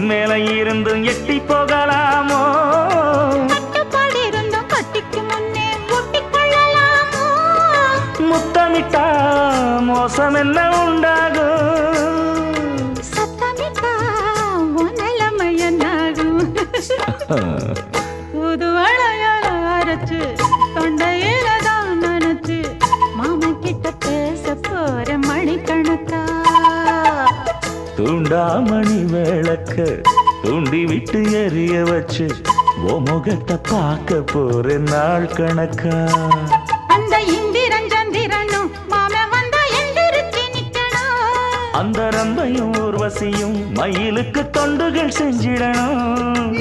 மேல இருந்தும் எட்டி போகலாமோ கட்டுப்பாடு இருந்தும் கட்டிக்கு முன்னே ஒட்டிக்கொள்ளலாமோ முத்தமிட்டா மோசம் என்ன உண்டாகும் சத்தமிட்டா உன் நிலைமை என்னாகும் புது வளையல அரைச்சு தொண்டையில தான் நினைச்சு மாமா கிட்ட பேச போற மணிக்கணக்கா தூண்டாமணி விளக்க தூண்டி விட்டு எரிய வச்சு ஓ முகத்தை பார்க்க போற நாள் கணக்கா அந்த இந்திரன் சந்திரனும் மாம வந்தா எந்திரிச்சு நிக்கணும் அந்த ரம்பையும் ஊர்வசியும் மயிலுக்கு தொண்டுகள் செஞ்சிடணும்